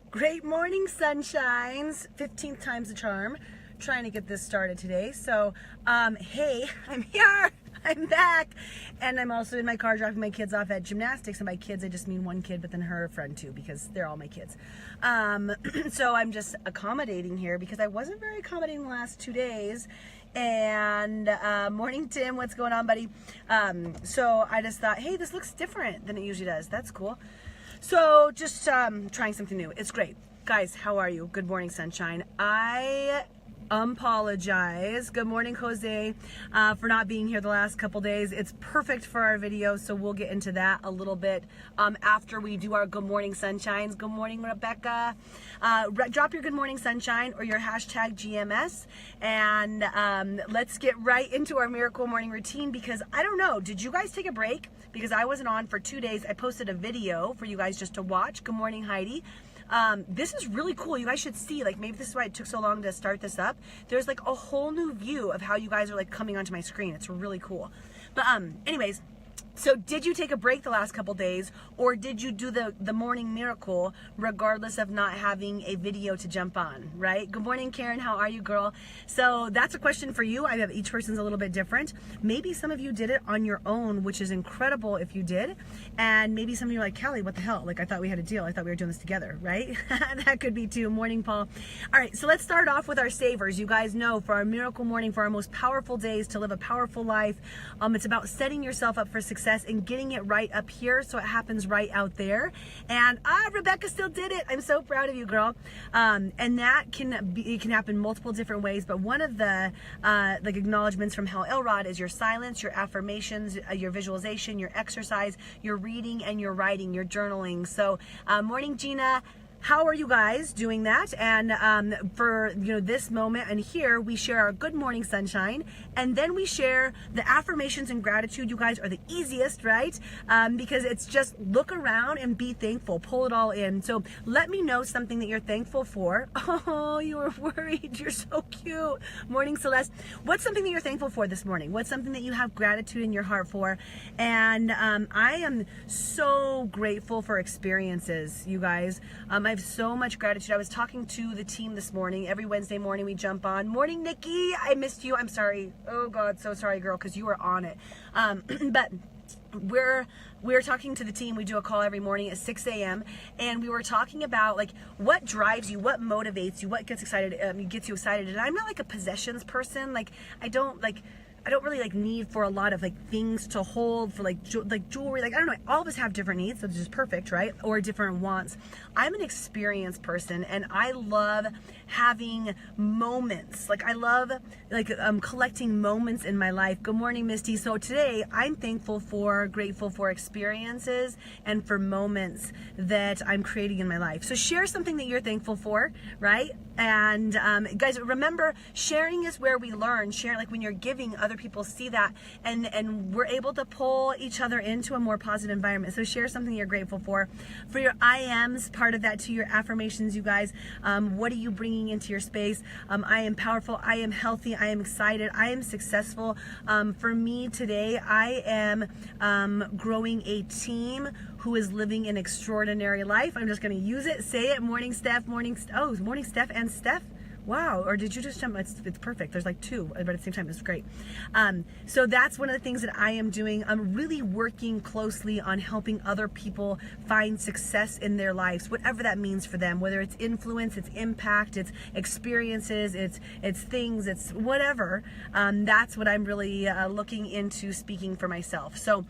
Great morning, sunshines. 15th time's the charm. Trying to get this started today. So, hey, I'm here. I'm back. And I'm also in my car dropping my kids off at gymnastics. And by kids, I just mean one kid, but then her friend too, because they're all my kids. So I'm just accommodating here because I wasn't very accommodating the last 2 days. And morning, Tim. What's going on, buddy? So I just thought, hey, this looks different than it usually does. That's cool. So just trying something new. It's great. Guys, how are you? Good morning, sunshine. I apologize. Good morning, Jose, for not being here the last couple days. It's perfect for our video, so we'll get into that a little bit after we do our good morning sunshines. Good morning, Rebecca. Drop your good morning sunshine or your hashtag GMS, and let's get right into our miracle morning routine, because I don't know, did you guys take a break? Because I wasn't on for 2 days. I posted a video for you guys just to watch. Good morning, Heidi. This is really cool. You guys should see, like, maybe this is why it took so long to start this up. There's like a whole new view of how you guys are like coming onto my screen. It's really cool. But anyways, so did you take a break the last couple days, or did you do the morning miracle regardless of not having a video to jump on, right? Good morning, Karen. How are you, girl? So that's a question for you. I have each person's a little bit different. Maybe some of you did it on your own, which is incredible if you did. And maybe some of you are like, Callie, what the hell? Like, I thought we had a deal. I thought we were doing this together, right? That could be too. Morning, Paul. All right, so let's start off with our savers. You guys know, for our miracle morning, for our most powerful days to live a powerful life, it's about setting yourself up for success and getting it right up here so it happens right out there. And Rebecca still did it. I'm so proud of you, girl. And that can happen multiple different ways, but one of the like acknowledgments from Hal Elrod is your silence, your affirmations, your visualization, your exercise, your reading, and your writing, your journaling. So morning, Gina. How are you guys doing that? And for this moment and here, we share our good morning sunshine, and then we share the affirmations and gratitude. You guys are the easiest, right? Because it's just look around and be thankful, pull it all in. So let me know something that you're thankful for. Oh, you were worried. You're so cute. Morning, Celeste. What's something that you're thankful for this morning? What's something that you have gratitude in your heart for? And I am so grateful for experiences, you guys. I have so much gratitude. I was talking to the team this morning. Every Wednesday morning we jump on. Morning, Nikki. I missed you. I'm sorry. Oh God, so sorry, girl, because you were on it. But we're talking to the team. We do a call every morning at 6 a.m. and we were talking about like what drives you, what motivates you, what gets you excited. And I'm not like a possessions person. Like I don't really like need for a lot of like things to hold, for like jewelry. Like, I don't know, all of us have different needs, so this is perfect, right? Or different wants. I'm an experienced person, and I love having moments. Like, I love collecting moments in my life. Good morning, Misty. So today I'm grateful for experiences and for moments that I'm creating in my life. So share something that you're thankful for, right? And guys, remember, sharing is where we learn. Share, like when you're giving, other people see that, and we're able to pull each other into a more positive environment. So share something you're grateful for. For your I ams, part of that to your affirmations, you guys. What are you bringing into your space? I am powerful. I am healthy. I am excited. I am successful. For me today, I am growing a team who is living an extraordinary life. I'm just going to use it. Say it. Morning, Steph. Morning Steph and Steph. Wow, or did you just jump? It's perfect. There's like two, but at the same time, it's great. So that's one of the things that I am doing. I'm really working closely on helping other people find success in their lives, whatever that means for them, whether it's influence, it's impact, it's experiences, it's things, it's whatever. That's what I'm really looking into speaking for myself. So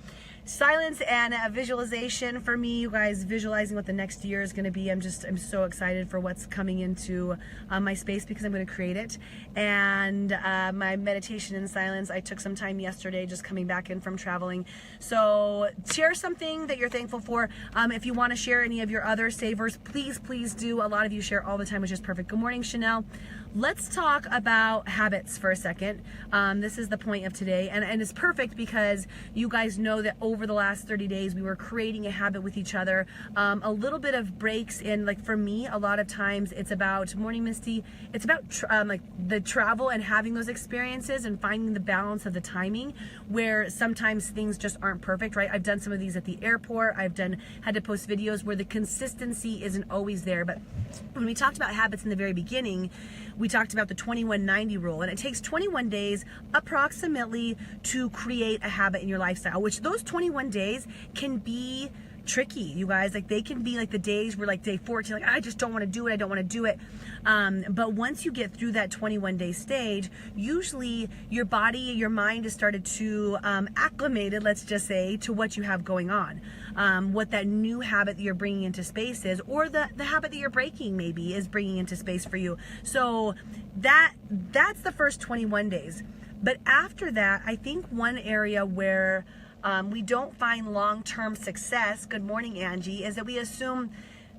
silence and visualization for me, you guys, visualizing what the next year is going to be. I'm so excited for what's coming into my space, because I'm going to create it. And my meditation in silence, I took some time yesterday just coming back in from traveling. So share something that you're thankful for. If you want to share any of your other savers, please do. A lot of you share all the time, which is perfect. Good morning, Chanel. let's talk about habits for a second. This is the point of today, and it's perfect because you guys know that over the last 30 days we were creating a habit with each other. A little bit of breaks in, like for me, a lot of times it's about Morning Misty. It's about like the travel and having those experiences and finding the balance of the timing, where sometimes things just aren't perfect, right? I've done some of these at the airport. I've had to post videos where the consistency isn't always there. But when we talked about habits in the very beginning, we talked about the 21-90 rule, and it takes 21 days approximately to create a habit in your lifestyle, which those 21 days can be tricky, you guys. Like they can be like the days where like day 14, like I just don't want to do it, I don't want to do it. But once you get through that 21-day stage, usually your body, your mind has started to acclimated, let's just say, to what you have going on. What that new habit that you're bringing into space is, or the habit that you're breaking maybe is bringing into space for you. So that's the first 21 days. But after that, I think one area where we don't find long-term success, good morning Angie, is that we assume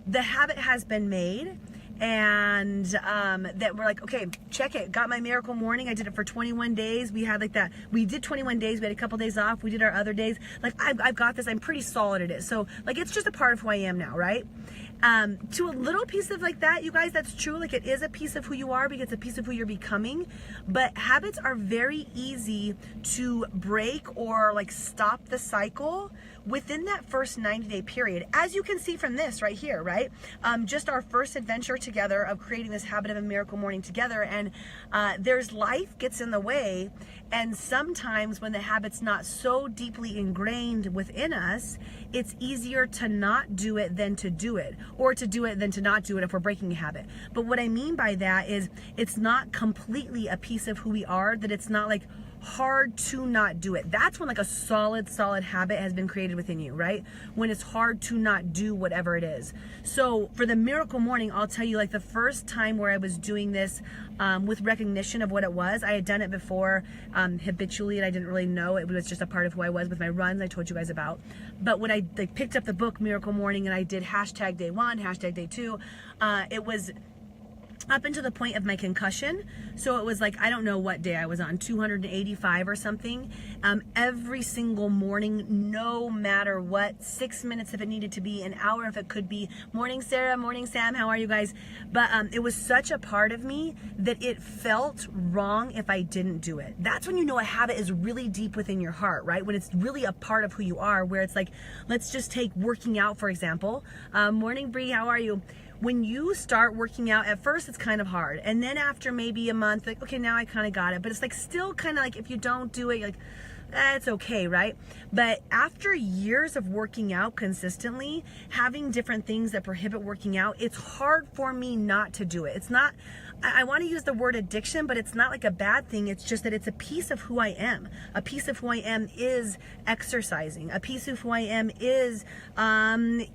the habit has been made, and that we're like, okay, check it, got my miracle morning, I did it for 21 days, we had like that, we did 21 days, we had a couple days off, we did our other days, like I've got this, I'm pretty solid at it, so like it's just a part of who I am now, right? To a little piece of like that, you guys, that's true. Like it is a piece of who you are because it's a piece of who you're becoming. But habits are very easy to break or like stop the cycle within that first 90-day period. As you can see from this right here, right? Just our first adventure together of creating this habit of a miracle morning together. And there's life gets in the way. And sometimes when the habit's not so deeply ingrained within us, it's easier to not do it than to do it, or to do it than to not do it if we're breaking a habit. But what I mean by that is it's not completely a piece of who we are, that it's not like hard to not do it. That's when like a solid habit has been created within you, right? When it's hard to not do whatever it is. So for the miracle morning, I'll tell you, like the first time where I was doing this with recognition of what it was, I had done it before habitually, and I didn't really know it was just a part of who I was with my runs I told you guys about. But when I like picked up the book Miracle Morning and I did hashtag day 1, hashtag day 2, it was up until the point of my concussion. So it was like, I don't know what day I was on, 285 or something. Every single morning, no matter what, 6 minutes if it needed to be, an hour if it could be. Morning Sarah, morning Sam, how are you guys? But it was such a part of me that it felt wrong if I didn't do it. That's when you know a habit is really deep within your heart, right? When it's really a part of who you are, where it's like, let's just take working out, for example. Morning Bree, how are you? When you start working out, at first it's kind of hard, and then after maybe a month, like, okay, now I kind of got it, but it's like still kind of like if you don't do it, you're like, it's okay, right? But after years of working out consistently, having different things that prohibit working out, it's hard for me not to do it. It's not, I want to use the word addiction, but it's not like a bad thing. It's just that it's a piece of who I am. A piece of who I am is exercising. A piece of who I am is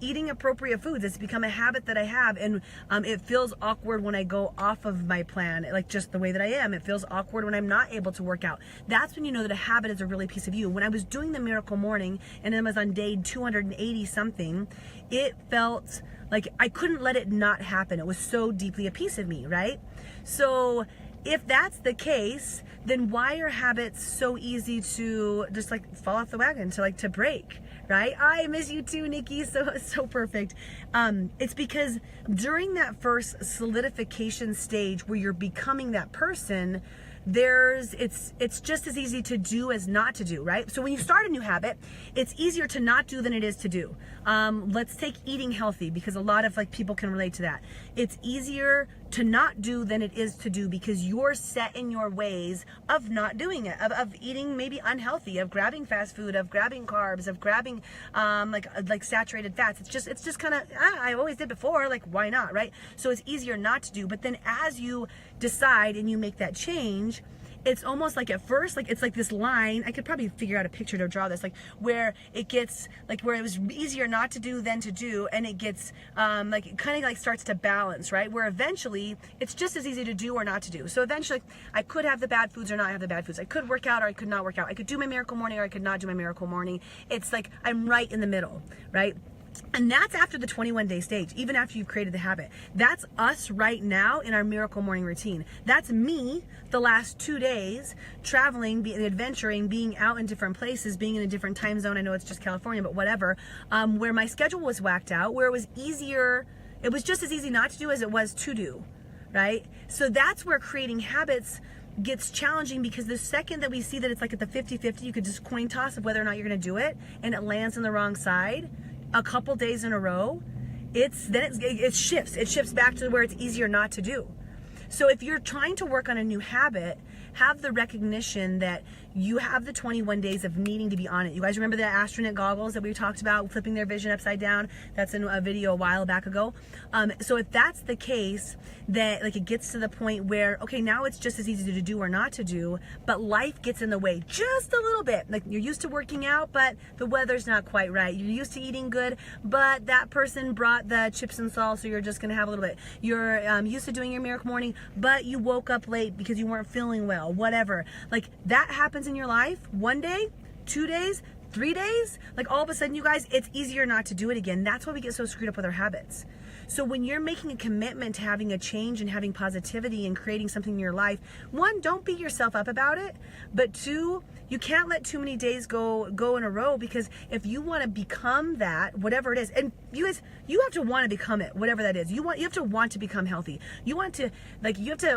eating appropriate foods. It's become a habit that I have, and it feels awkward when I go off of my plan, like just the way that I am. It feels awkward when I'm not able to work out. That's when you know that a habit is a really piece of you. When I was doing the miracle morning and I was on day 280 something, it felt like I couldn't let it not happen. It was so deeply a piece of me, right? So if that's the case, then why are habits so easy to just like fall off the wagon, to break, right? I miss you too, Nikki. So perfect. It's because during that first solidification stage where you're becoming that person, it's just as easy to do as not to do, right? So when you start a new habit, it's easier to not do than it is to do. Let's take eating healthy, because a lot of like people can relate to that. It's easier to not do than it is to do, because you're set in your ways of not doing it, of eating maybe unhealthy, of grabbing fast food, of grabbing carbs, of grabbing like saturated fats. It's just kind of, I always did before, like why not, right? So it's easier not to do. But then as you decide and you make that change, it's almost like at first, like it's like this line, I could probably figure out a picture to draw this, like where it gets, like where it was easier not to do than to do, and it gets like it kind of like starts to balance, right? Where eventually it's just as easy to do or not to do. So eventually I could have the bad foods or not have the bad foods. I could work out or I could not work out. I could do my miracle morning or I could not do my miracle morning. It's like I'm right in the middle, right? And that's after the 21-day stage, even after you've created the habit. That's us right now in our miracle morning routine. That's me the last 2 days traveling, adventuring, being out in different places, being in a different time zone. I know it's just California, but whatever. Where my schedule was whacked out, where it was easier, it was just as easy not to do as it was to do, right? So that's where creating habits gets challenging, because the second that we see that it's like at the 50-50, you could just coin toss of whether or not you're going to do it, and it lands on the wrong side a couple days in a row, it shifts back to where it's easier not to do. So if you're trying to work on a new habit, have the recognition that you have the 21 days of needing to be on it. You guys remember the astronaut goggles that we talked about, flipping their vision upside down? That's in a video a while back ago. So if that's the case, that like it gets to the point where, okay, now it's just as easy to do or not to do, but life gets in the way just a little bit. Like you're used to working out, but the weather's not quite right. You're used to eating good, but that person brought the chips and salt, so you're just gonna have a little bit. You're used to doing your miracle morning, but you woke up late because you weren't feeling well, whatever. Like that happens in your life 1 day, 2 days, 3 days, like all of a sudden, you guys, it's easier not to do it again. That's why we get so screwed up with our habits. So when you're making a commitment to having a change and having positivity and creating something in your life, one, don't beat yourself up about it, but two, you can't let too many days go in a row, because if you want to become that, whatever it is, and you guys, you have to want to become it, whatever that is. You have to want to become healthy. You have to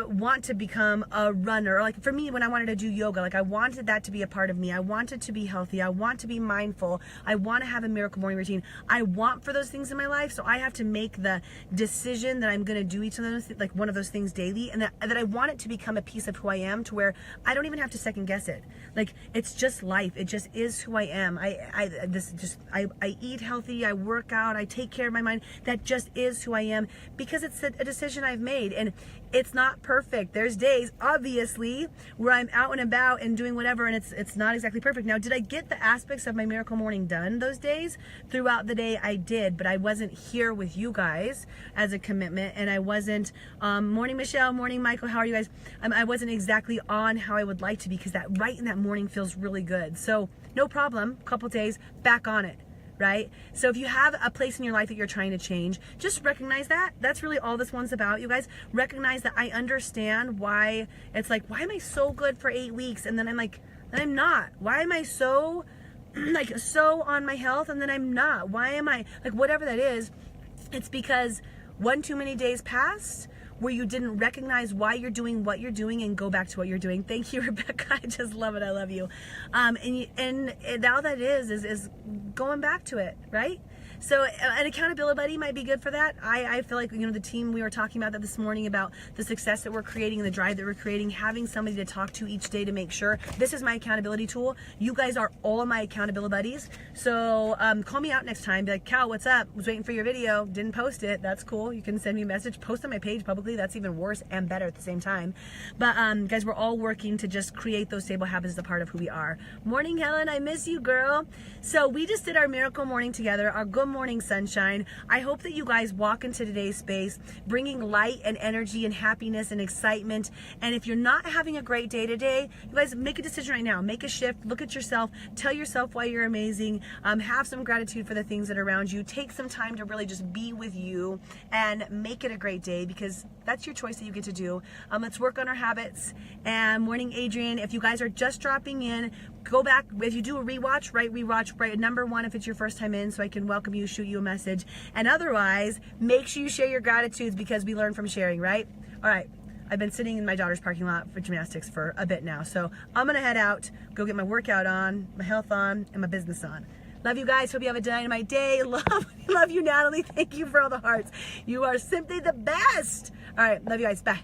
want to become a runner. Like for me, when I wanted to do yoga, like I wanted that to be a part of me. I wanted to be healthy. I want to be mindful. I want to have a miracle morning routine. I want for those things in my life. So I have to make the decision that I'm going to do each of those, like one of those things daily, and that I want it to become a piece of who I am, to where I don't even have to second guess it. Like it's just life. It just is who I am. I eat healthy. I work out. I take care of my mind. That just is who I am, because it's a decision I've made, and it's not perfect. There's days, obviously, where I'm out and about and doing whatever, and it's not exactly perfect. Now, did I get the aspects of my miracle morning done those days? Throughout the day, I did, but I wasn't here with you guys as a commitment, and I wasn't, morning Michelle, morning Michael, how are you guys? I wasn't exactly on how I would like to be, because that right in that morning feels really good. So no problem, couple days, back on it. Right? So if you have a place in your life that you're trying to change, just recognize that. That's really all this one's about, you guys. Recognize that I understand why it's like, why am I so good for 8 weeks? And then I'm like, then I'm not. Why am I so like so on my health and then I'm not? Why am I like, whatever that is? It's because one too many days passed where you didn't recognize why you're doing what you're doing and go back to what you're doing. Thank you, Rebecca. I just love it. I love you. And all that is going back to it, right? So an accountability buddy might be good for that. I feel like, the team, we were talking about that this morning, about the success that we're creating and the drive that we're creating, having somebody to talk to each day to make sure this is my accountability tool. You guys are all of my accountability buddies. So call me out next time. Be like, Cal, what's up? Was waiting for your video. Didn't post it. That's cool. You can send me a message. Post on my page publicly. That's even worse and better at the same time. But guys, we're all working to just create those stable habits as a part of who we are. Morning, Helen. I miss you, girl. So we just did our miracle morning together, our good morning sunshine. I hope that you guys walk into today's space bringing light and energy and happiness and excitement. And if you're not having a great day today, you guys make a decision right now. Make a shift. Look at yourself. Tell yourself why you're amazing. Have some gratitude for the things that are around you. Take some time to really just be with you and make it a great day, because that's your choice that you get to do. Let's work on our habits. And morning, Adrian. If you guys are just dropping in, go back. If you do a rewatch, write number 1 if it's your first time in, so I can welcome you, shoot you a message. And otherwise, make sure you share your gratitudes, because we learn from sharing, right? All right. I've been sitting in my daughter's parking lot for gymnastics for a bit now, so I'm gonna head out, go get my workout on, my health on, and my business on. Love you guys. Hope you have a dynamite day. Love you, Natalie. Thank you for all the hearts. You are simply the best. All right. Love you guys. Bye.